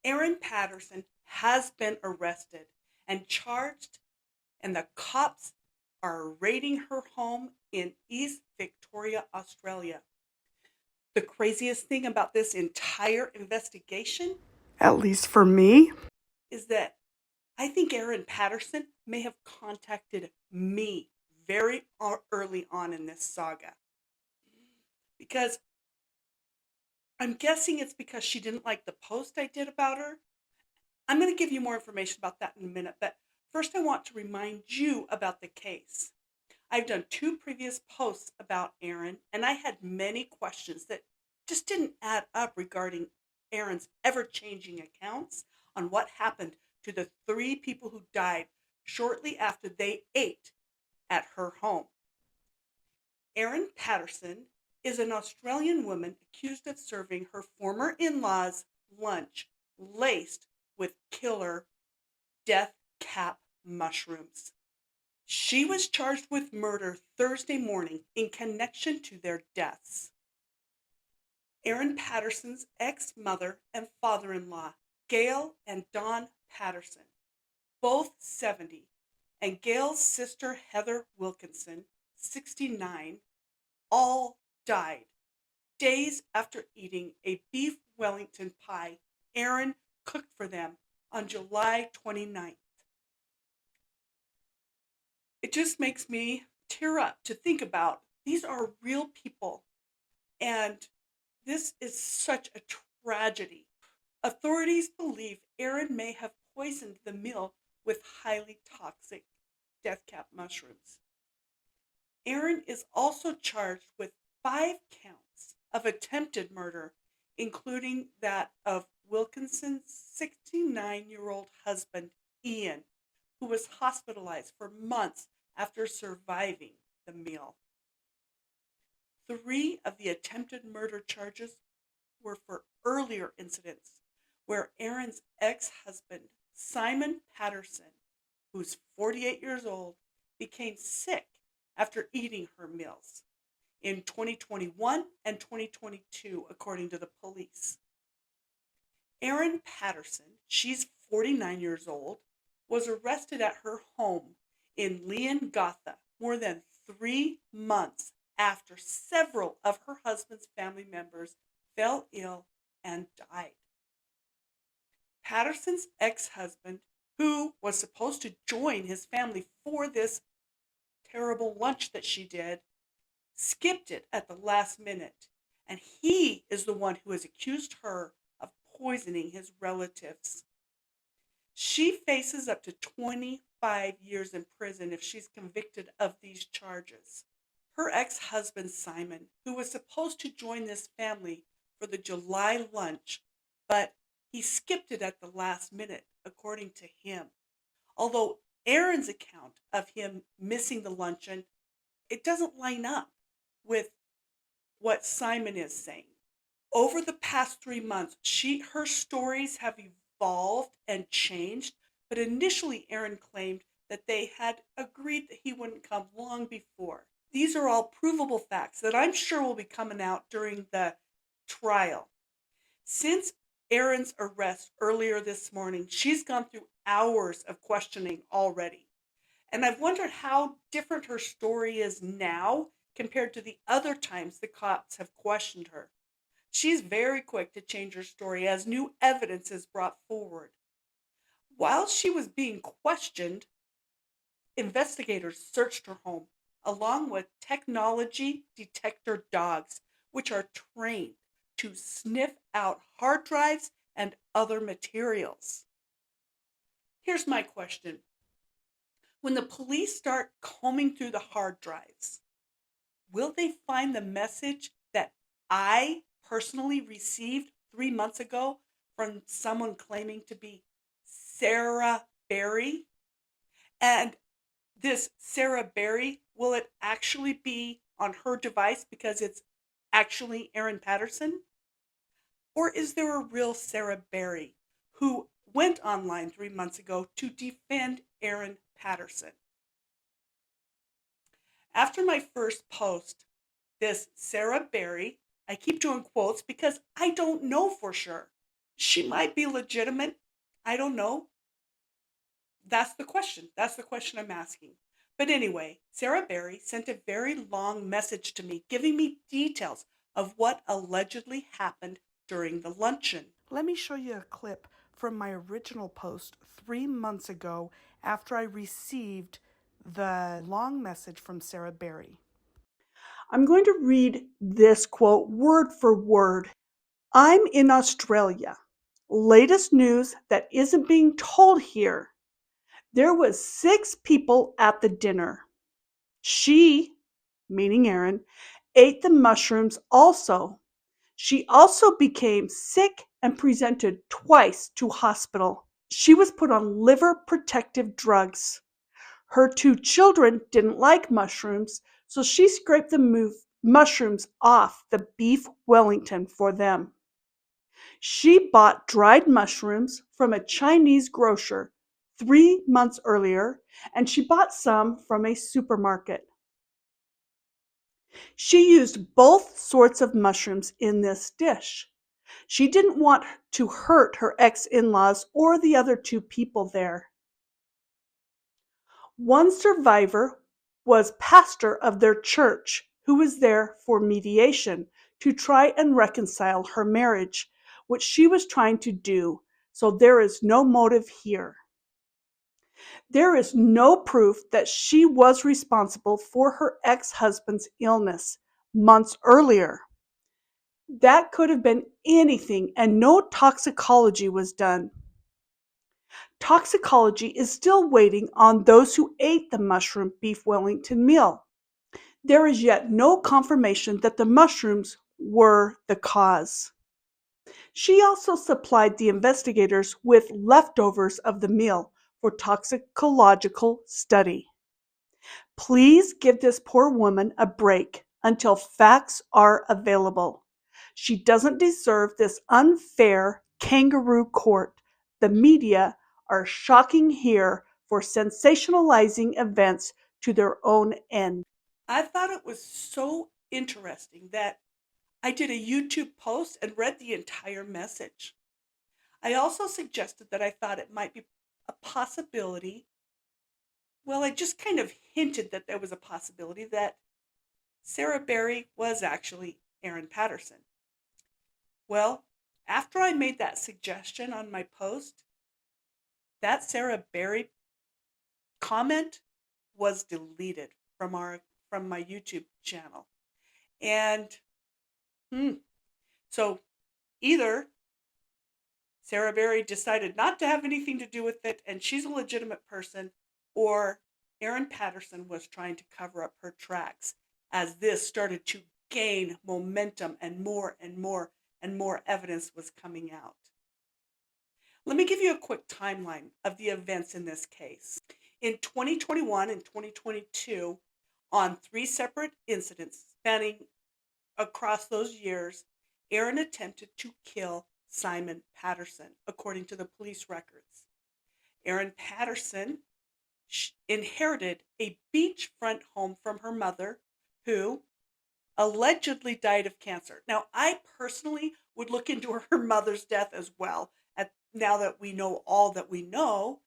Erin Patterson has been arrested and charged, and the cops are raiding her home in East Victoria, Australia. The craziest thing about this entire investigation, at least for me, is that I think Erin Patterson may have contacted me very early on in this saga. Because I'm guessing it's because she didn't like the post I did about her. I'm going to give you more information about that in a minute, but first I want to remind you about the case. I've done 2 previous posts about Erin, and I had many questions that just didn't add up regarding Erin's ever-changing accounts on what happened to the 3 people who died shortly after they ate at her home. Erin Patterson is an Australian woman accused of serving her former in-laws lunch laced with killer deathcap mushrooms. She was charged with murder Thursday morning in connection to their deaths. Erin Patterson's ex-mother and father-in-law, Gail and Don Patterson, both 70, and Gail's sister Heather Wilkinson, 69, all died days after eating a beef Wellington pie Erin cooked for them on July 29th. It just makes me tear up to think about these are real people, and this is such a tragedy. Authorities believe Erin may have poisoned the meal with highly toxic deathcap mushrooms. Erin is also charged with 5 counts of attempted murder, including that of Wilkinson's 69-year-old husband, Ian, who was hospitalized for months after surviving the meal. 3 of the attempted murder charges were for earlier incidents where Erin's ex-husband, Simon Patterson, who's 48 years old, became sick after eating her meals in 2021 and 2022, according to the police. Erin Patterson, she's 49 years old, was arrested at her home in Leongatha more than 3 months after several of her husband's family members fell ill and died. Patterson's ex-husband, who was supposed to join his family for this terrible lunch that she did, skipped it at the last minute, and he is the one who has accused her of poisoning his relatives. She faces up to 25 years in prison if she's convicted of these charges. Her ex-husband, Simon, who was supposed to join this family for the July lunch, but he skipped it at the last minute, according to him. Although Erin's account of him missing the luncheon, it doesn't line up with what Simon is saying. Over the past 3 months, her stories have evolved and changed, but initially Erin claimed that they had agreed that he wouldn't come long before. These are all provable facts that I'm sure will be coming out during the trial. Since Erin's arrest earlier this morning, she's gone through hours of questioning already. And I've wondered how different her story is now compared to the other times the cops have questioned her. She's very quick to change her story as new evidence is brought forward. While she was being questioned, investigators searched her home along with technology detector dogs, which are trained to sniff out hard drives and other materials. Here's my question. When the police start combing through the hard drives, will they find the message that I personally received 3 months ago from someone claiming to be Sarah Berry? And this Sarah Berry, will it actually be on her device because it's actually Erin Patterson? Or is there a real Sarah Berry who went online 3 months ago to defend Erin Patterson? After my first post, this Sarah Berry, I keep doing quotes because I don't know for sure, She might be legitimate. I don't know. That's the question. That's the question I'm asking. But anyway, Sarah Berry sent a very long message to me giving me details of what allegedly happened during the luncheon. Let me show you a clip from my original post 3 months ago after I received the long message from Sarah Berry. I'm going to read this quote word for word. I'm in Australia. Latest news that isn't being told here. There was 6 people at the dinner. She, meaning Erin, ate the mushrooms also. She also became sick and presented twice to hospital. She was put on liver protective drugs. Her 2 children didn't like mushrooms, so she scraped the mushrooms off the beef Wellington for them. She bought dried mushrooms from a Chinese grocer 3 months earlier, and she bought some from a supermarket. She used both sorts of mushrooms in this dish. She didn't want to hurt her ex-in-laws or the other 2 people there. One survivor was pastor of their church who was there for mediation to try and reconcile her marriage, which she was trying to do, so there is no motive here. There is no proof that she was responsible for her ex-husband's illness months earlier. That could have been anything, and no toxicology was done. Toxicology is still waiting on those who ate the mushroom beef Wellington meal. There is yet no confirmation that the mushrooms were the cause. She also supplied the investigators with leftovers of the meal for toxicological study. Please give this poor woman a break until facts are available. She doesn't deserve this unfair kangaroo court. The media are shocking here for sensationalizing events to their own end. I thought it was so interesting that I did a YouTube post and read the entire message. I also suggested that I thought it might be a possibility. Well, I just kind of hinted that there was a possibility that Sarah Berry was actually Erin Patterson. Well, after I made that suggestion on my post, that Sarah Berry comment was deleted from my YouTube channel. And so either Sarah Berry decided not to have anything to do with it and she's a legitimate person, or Erin Patterson was trying to cover up her tracks as this started to gain momentum and more and more and more evidence was coming out. Let me give you a quick timeline of the events in this case. In 2021 and 2022, on 3 separate incidents spanning across those years, Erin attempted to kill Simon Patterson, according to the police records. Erin Patterson inherited a beachfront home from her mother, who allegedly died of cancer. Now, I personally would look into her mother's death as well, now that we know all that we know,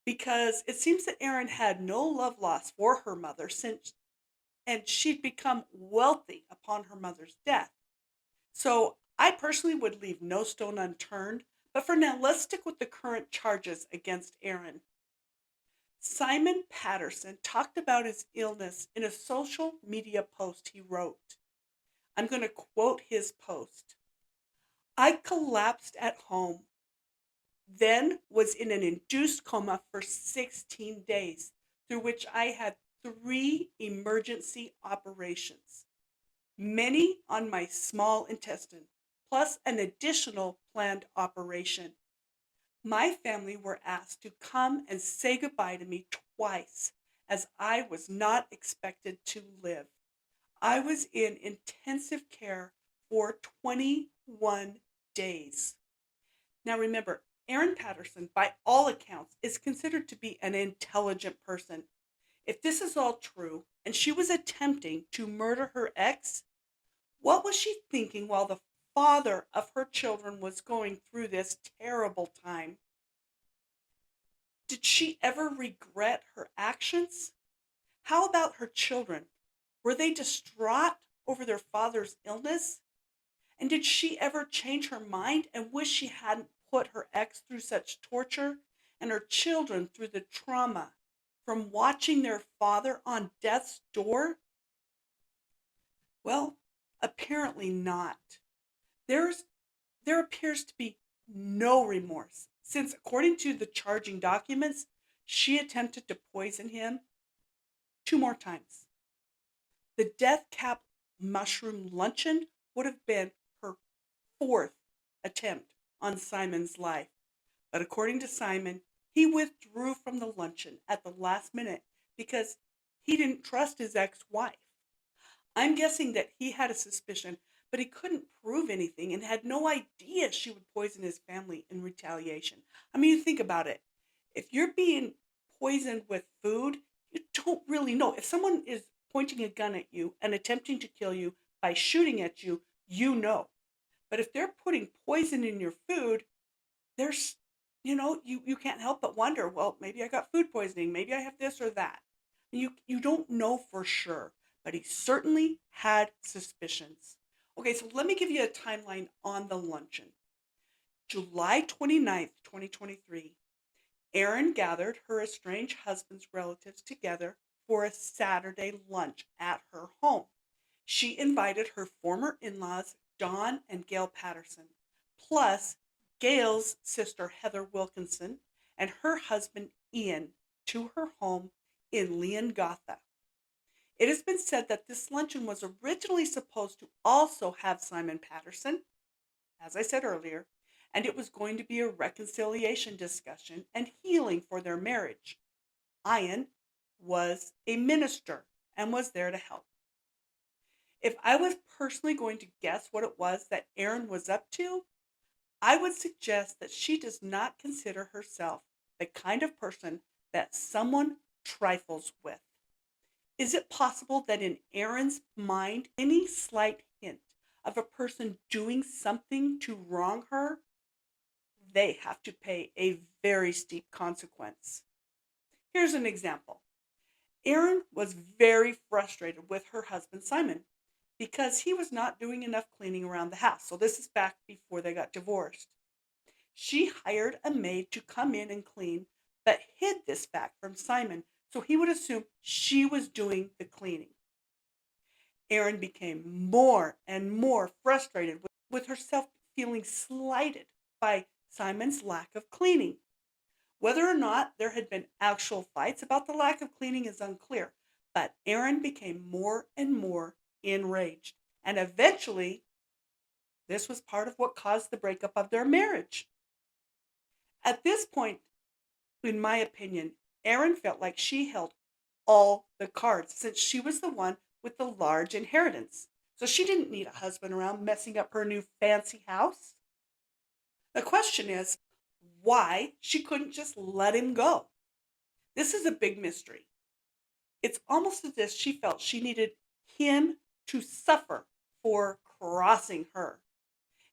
because it seems that Erin had no love lost for her mother and she'd become wealthy upon her mother's death. So I personally would leave no stone unturned, but for now, let's stick with the current charges against Erin. Simon Patterson talked about his illness in a social media post he wrote. I'm going to quote his post. I collapsed at home, then was in an induced coma for 16 days, through which I had 3 emergency operations, many on my small intestine, plus an additional planned operation. My family were asked to come and say goodbye to me twice, as I was not expected to live. I was in intensive care for 21 days. Now remember, Erin Patterson, by all accounts, is considered to be an intelligent person. If this is all true, and she was attempting to murder her ex, what was she thinking while the father of her children was going through this terrible time. Did she ever regret her actions? How about her children? Were they distraught over their father's illness? And did she ever change her mind and wish she hadn't put her ex through such torture and her children through the trauma from watching their father on death's door? Well, apparently not. There appears to be no remorse, since according to the charging documents, she attempted to poison him 2 more times. The deathcap mushroom luncheon would have been her fourth attempt on Simon's life. But according to Simon, he withdrew from the luncheon at the last minute because he didn't trust his ex-wife. I'm guessing that he had a suspicion, but he couldn't prove anything and had no idea she would poison his family in retaliation. I mean, you think about it. If you're being poisoned with food, you don't really know. If someone is pointing a gun at you and attempting to kill you by shooting at you, you know. But if they're putting poison in your food, there's, you can't help but wonder, well, maybe I got food poisoning. Maybe I have this or that. You don't know for sure, but he certainly had suspicions. Okay, so let me give you a timeline on the luncheon. July 29th, 2023, Erin gathered her estranged husband's relatives together for a Saturday lunch at her home. She invited her former in-laws, Don and Gail Patterson, plus Gail's sister, Heather Wilkinson, and her husband, Ian, to her home in Leongatha. It has been said that this luncheon was originally supposed to also have Simon Patterson, as I said earlier, and it was going to be a reconciliation discussion and healing for their marriage. Ian was a minister and was there to help. If I was personally going to guess what it was that Erin was up to, I would suggest that she does not consider herself the kind of person that someone trifles with. Is it possible that in Erin's mind, any slight hint of a person doing something to wrong her, they have to pay a very steep consequence? Here's an example. Erin was very frustrated with her husband, Simon, because he was not doing enough cleaning around the house. So this is back before they got divorced. She hired a maid to come in and clean, but hid this fact from Simon so he would assume she was doing the cleaning. Erin became more and more frustrated with herself feeling slighted by Simon's lack of cleaning. Whether or not there had been actual fights about the lack of cleaning is unclear, but Erin became more and more enraged. And eventually, this was part of what caused the breakup of their marriage. At this point, in my opinion, Erin felt like she held all the cards since she was the one with the large inheritance. So she didn't need a husband around messing up her new fancy house. The question is why she couldn't just let him go. This is a big mystery. It's almost as if she felt she needed him to suffer for crossing her.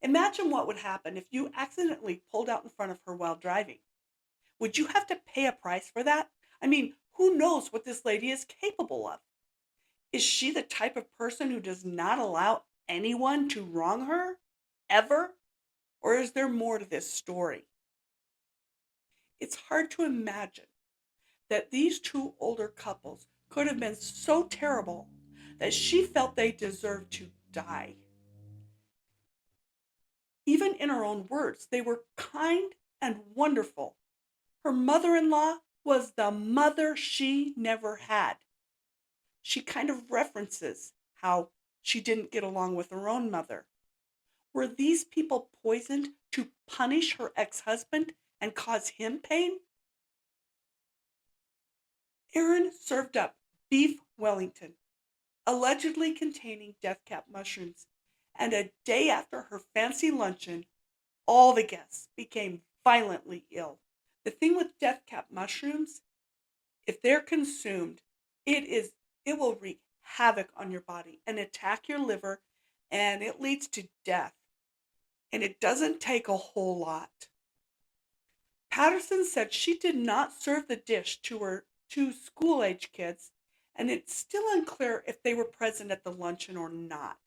Imagine what would happen if you accidentally pulled out in front of her while driving. Would you have to pay a price for that? I mean, who knows what this lady is capable of? Is she the type of person who does not allow anyone to wrong her? Ever? Or is there more to this story? It's hard to imagine that these two older couples could have been so terrible that she felt they deserved to die. Even in her own words, they were kind and wonderful. Her mother-in-law was the mother she never had. She kind of references how she didn't get along with her own mother. Were these people poisoned to punish her ex-husband and cause him pain? Erin served up beef Wellington, allegedly containing deathcap mushrooms, and a day after her fancy luncheon, all the guests became violently ill. The thing with deathcap mushrooms, if they're consumed, it will wreak havoc on your body and attack your liver, and it leads to death. and it doesn't take a whole lot. Patterson said she did not serve the dish to her two school-age kids, and it's still unclear if they were present at the luncheon or not.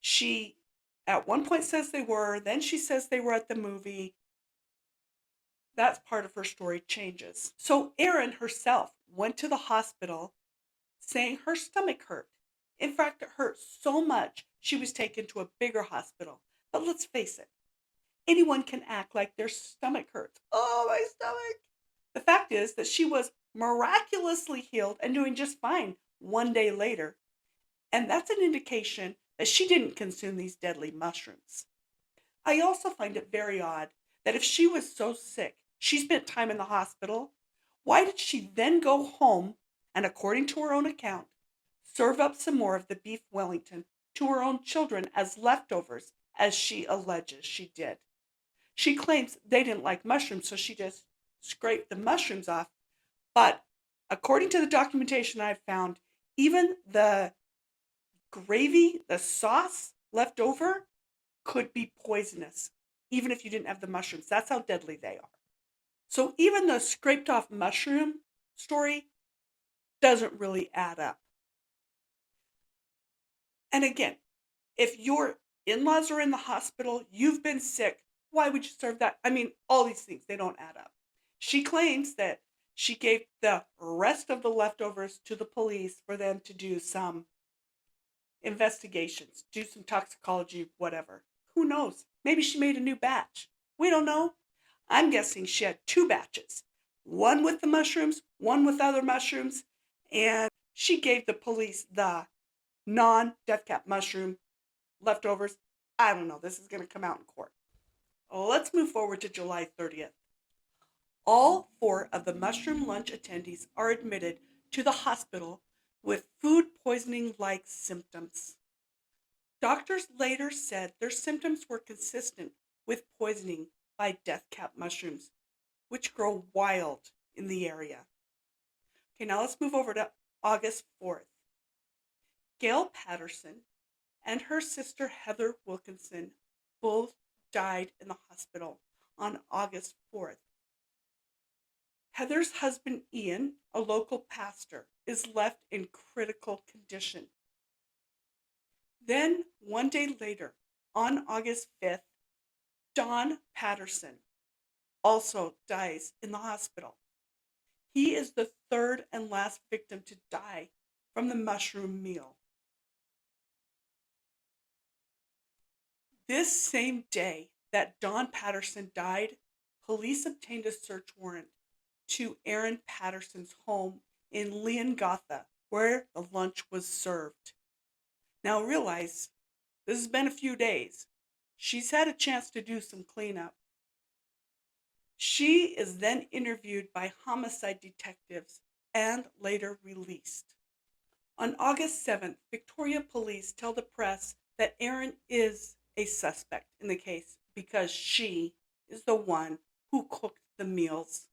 She, at one point, says they were, then she says they were at the movie. That's part of her story changes. So Erin herself went to the hospital saying her stomach hurt. In fact, it hurt so much she was taken to a bigger hospital. But let's face it, anyone can act like their stomach hurts. Oh, my stomach. The fact is that she was miraculously healed and doing just fine 1 day later. And that's an indication that she didn't consume these deadly mushrooms. I also find it very odd that if she was so sick, she spent time in the hospital, why did she then go home and, according to her own account, serve up some more of the beef Wellington to her own children as leftovers, as she alleges she did? She claims they didn't like mushrooms, so she just scraped the mushrooms off. But according to the documentation I've found, even the gravy, the sauce left over, could be poisonous, even if you didn't have the mushrooms. That's how deadly they are. So even the scraped off mushroom story doesn't really add up. And again, if your in-laws are in the hospital, you've been sick, why would you serve that? I mean, all these things, they don't add up. She claims that she gave the rest of the leftovers to the police for them to do some investigations, do some toxicology, whatever. Who knows? Maybe she made a new batch. We don't know. I'm guessing she had 2 batches. One with the mushrooms, one with other mushrooms, and she gave the police the non-deathcap mushroom leftovers. I don't know. This is going to come out in court. Let's move forward to July 30th. All 4 of the mushroom lunch attendees are admitted to the hospital with food poisoning-like symptoms. Doctors later said their symptoms were consistent with poisoning by deathcap mushrooms, which grow wild in the area. Okay, now let's move over to August 4th. Gail Patterson and her sister Heather Wilkinson both died in the hospital on August 4th. Heather's husband Ian, a local pastor, is left in critical condition. Then, 1 day later, on August 5th, Don Patterson also dies in the hospital. He is the 3rd and last victim to die from the mushroom meal. This same day that Don Patterson died, police obtained a search warrant to Erin Patterson's home in Leongatha, where the lunch was served. Now realize, this has been a few days. She's had a chance to do some cleanup. She is then interviewed by homicide detectives and later released. On August 7th, Victoria police tell the press that Erin is a suspect in the case because she is the one who cooked the meals.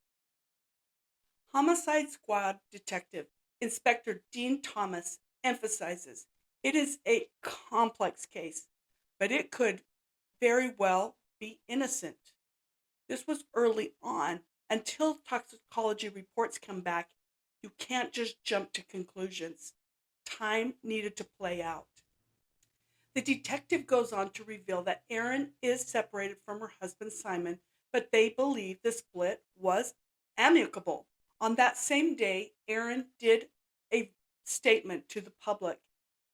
Homicide Squad Detective Inspector Dean Thomas emphasizes it is a complex case, but it could very well be innocent. This was early on. Until toxicology reports come back, you can't just jump to conclusions. Time needed to play out. The detective goes on to reveal that Erin is separated from her husband Simon, but they believe the split was amicable. On that same day, Erin did a statement to the public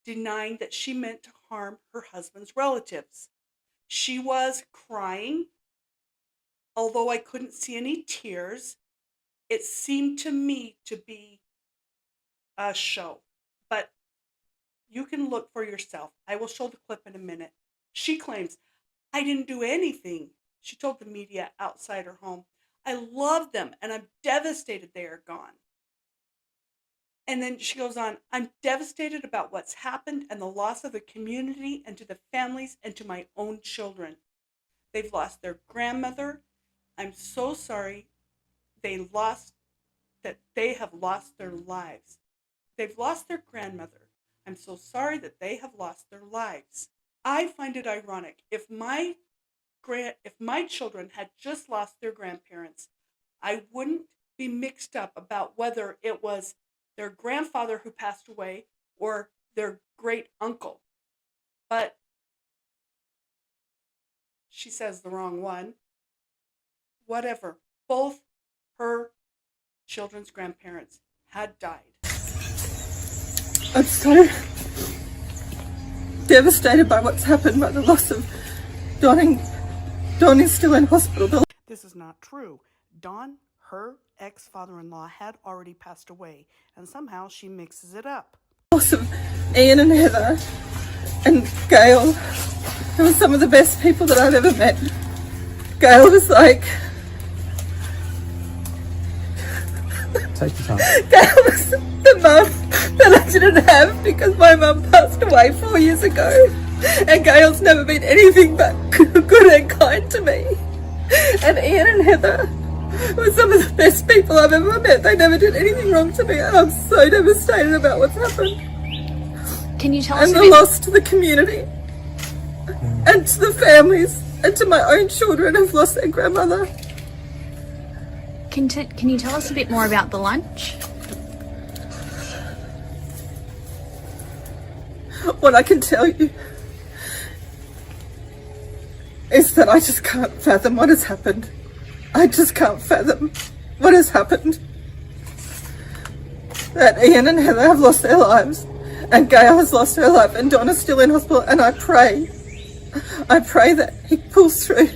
denying that she meant to harm her husband's relatives. She was crying, although I couldn't see any tears. It seemed to me to be a show, but you can look for yourself. I will show the clip in a minute. She claims, I didn't do anything. She told the media outside her home. I love them and I'm devastated they are gone. And then she goes on, I'm devastated about what's happened and the loss of the community and to the families and to my own children. They've lost their grandmother. I'm so sorry they have lost their lives. They've lost their grandmother. I'm so sorry that they have lost their lives. I find it ironic. If my my children had just lost their grandparents, I wouldn't be mixed up about whether it was their grandfather who passed away or their great uncle. But she says the wrong one. Whatever. Both her children's grandparents had died. I'm so devastated by what's happened, by the loss of Don. Don is still in hospital. This is not true. Don, her ex-father-in-law, had already passed away, and somehow she mixes it up. The loss of Ian and Heather and Gail. They were some of the best people that I've ever met. Gail was like... Take your time. Gail was the mum that I didn't have because my mum passed away 4 years ago. And Gail's never been anything but good and kind to me. And Ian and Heather were some of the best people I've ever met. They never did anything wrong to me, and I'm so devastated about what's happened. Can you tell us and the loss to the community and to the families and to my own children who've lost their grandmother. Can you tell us a bit more about the lunch? What I can tell you is that I just can't fathom what has happened. I just can't fathom what has happened. That Ian and Heather have lost their lives, and Gail has lost her life, and Donna's still in hospital, and I pray that he pulls through,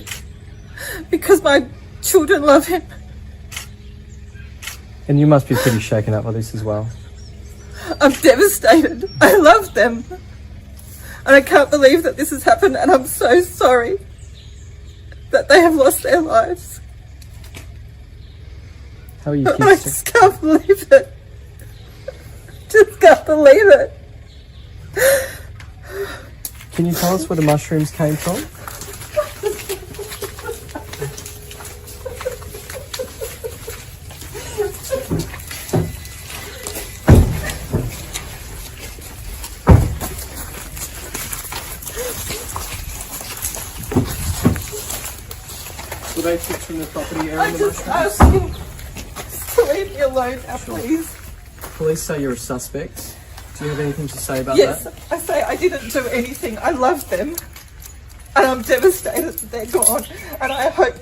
because my children love him. And you must be pretty shaken up by this as well. I'm devastated. I love them. And I can't believe that this has happened, and I'm so sorry that they have lost their lives. How are you kids? I just can't believe it. Just can't believe it. Can you tell us where the mushrooms came from? Were they picked from the property area? I just ask you to leave me alone now, please. Police say you're a suspect. Do you have anything to say about Yes, that? I say I didn't do anything. I love them. And I'm devastated that they're gone. And I hope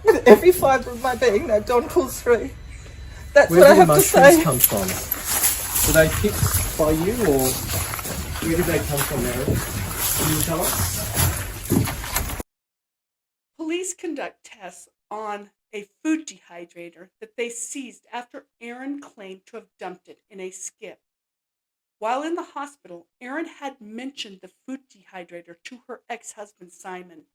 with every fibre of my being that Don pulls through. That's Where what I did the have to mushrooms say. come from? Were they picked by you, or where did they come from, Erin? Can you tell us? Police conduct tests on a food dehydrator that they seized after Erin claimed to have dumped it in a skip. While in the hospital, Erin had mentioned the food dehydrator to her ex-husband Simon,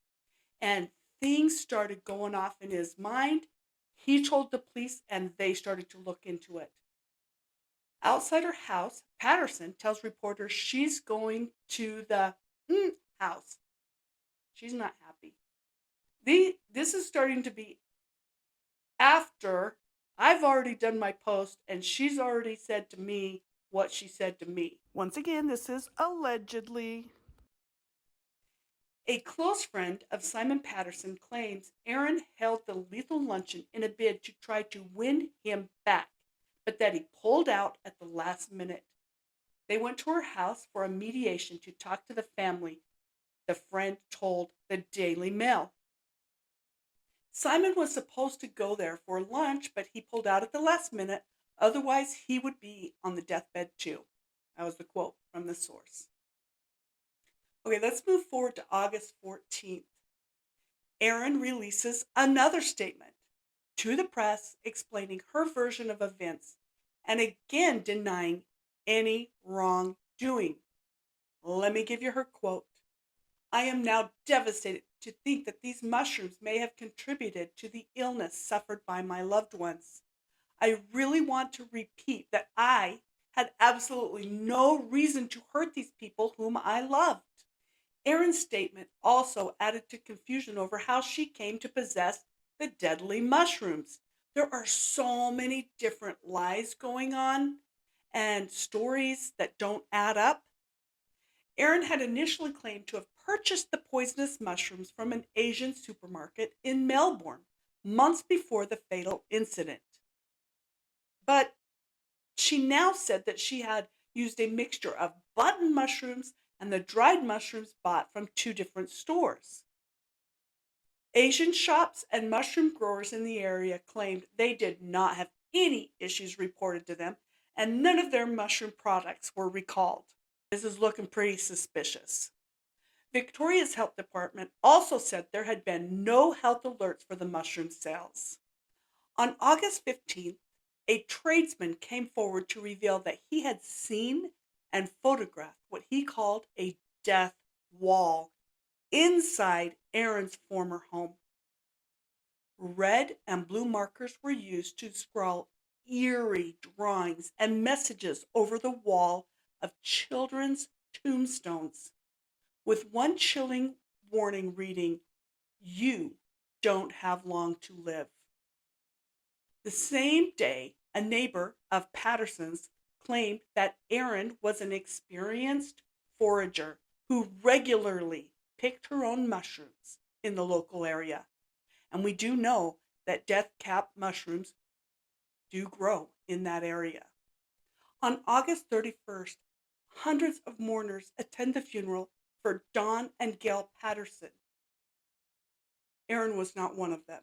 and things started going off in his mind. He told the police, and they started to look into it. Outside her house, Patterson tells reporters she's going to the house. She's not happy. This is starting to be after I've already done my post, and she's already said to me what she said to me. Once again, this is allegedly. A close friend of Simon Patterson claims Erin held the lethal luncheon in a bid to try to win him back, but that he pulled out at the last minute. They went to her house for a mediation to talk to the family, the friend told the Daily Mail. Simon was supposed to go there for lunch, but he pulled out at the last minute. Otherwise, he would be on the deathbed too. That was the quote from the source. Okay, let's move forward to August 14th. Erin releases another statement to the press explaining her version of events and again denying any wrongdoing. Let me give you her quote. I am now devastated to think that these mushrooms may have contributed to the illness suffered by my loved ones. I really want to repeat that I had absolutely no reason to hurt these people whom I loved. Erin's statement also added to confusion over how she came to possess the deadly mushrooms. There are so many different lies going on and stories that don't add up. Erin had initially claimed to have purchased the poisonous mushrooms from an Asian supermarket in Melbourne months before the fatal incident. But she now said that she had used a mixture of button mushrooms and the dried mushrooms bought from two different stores. Asian shops and mushroom growers in the area claimed they did not have any issues reported to them, and none of their mushroom products were recalled. This is looking pretty suspicious. Victoria's health department also said there had been no health alerts for the mushroom sales. On August 15th, a tradesman came forward to reveal that he had seen and photographed what he called a death wall inside Erin's former home. Red and blue markers were used to scrawl eerie drawings and messages over the wall of children's tombstones, with one chilling warning reading, "You don't have long to live." The same day, a neighbor of Patterson's claimed that Erin was an experienced forager who regularly picked her own mushrooms in the local area. And we do know that deathcap mushrooms do grow in that area. On August 31st, hundreds of mourners attend the funeral for Dawn and Gail Patterson. Erin was not one of them.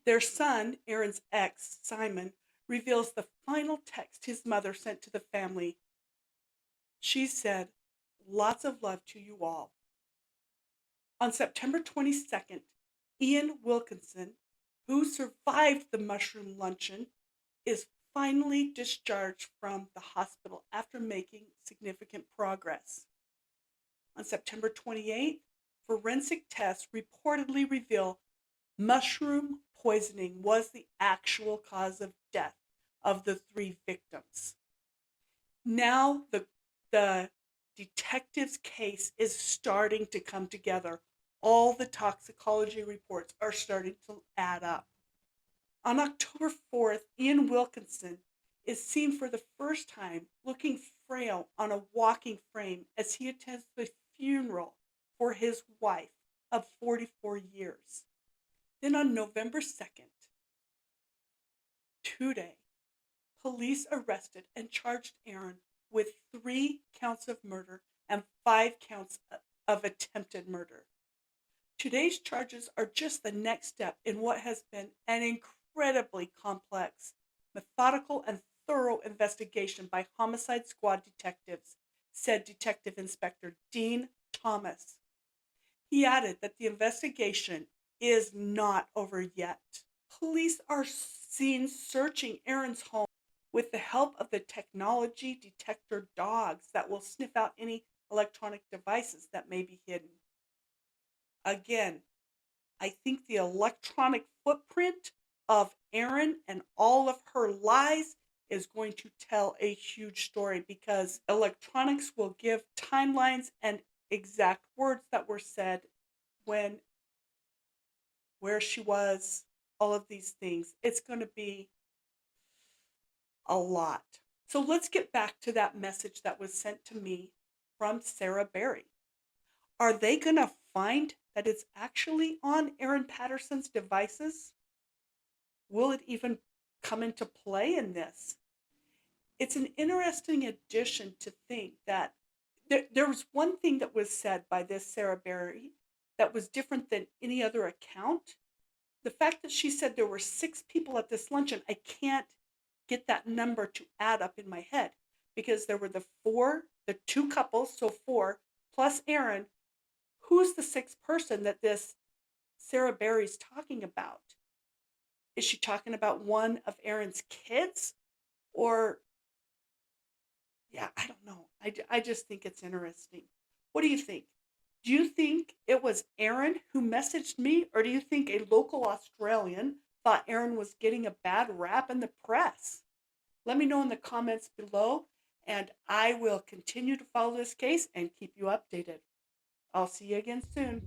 Their son, Erin's ex, Simon, reveals the final text his mother sent to the family. She said, "Lots of love to you all." On September 22nd, Ian Wilkinson, who survived the mushroom luncheon, is finally discharged from the hospital after making significant progress. On September 28th, forensic tests reportedly reveal mushroom poisoning was the actual cause of death of the 3 victims. Now the detective's case is starting to come together. All the toxicology reports are starting to add up. On October 4th, Ian Wilkinson is seen for the first time looking frail on a walking frame as he attends the funeral for his wife of 44 years. Then on November 2nd, today, police arrested and charged Erin with 3 counts of murder and 5 counts of attempted murder. Today's charges are just the next step in what has been an incredibly complex, methodical, and thorough investigation by Homicide Squad detectives, said Detective Inspector Dean Thomas. He added that the investigation is not over yet. Police are seen searching Erin's home with the help of the technology detector dogs that will sniff out any electronic devices that may be hidden. Again, I think the electronic footprint of Erin and all of her lies is going to tell a huge story, because electronics will give timelines and exact words that were said when, where she was, all of these things. It's going to be a lot. So let's get back to that message that was sent to me from Sarah Berry. Are they going to find that it's actually on Erin Patterson's devices? Will it even come into play in this? It's an interesting addition to think that there was one thing that was said by this Sarah Berry that was different than any other account. The fact that she said there were 6 people at this luncheon, I can't get that number to add up in my head, because there were the 2 couples, so 4, plus Erin. Who's the 6th person that this Sarah Berry's talking about? Is she talking about one of Erin's kids? Or, yeah, I don't know. I just think it's interesting. What do you think? Do you think it was Erin who messaged me, or do you think a local Australian thought Erin was getting a bad rap in the press? Let me know in the comments below, and I will continue to follow this case and keep you updated. I'll see you again soon.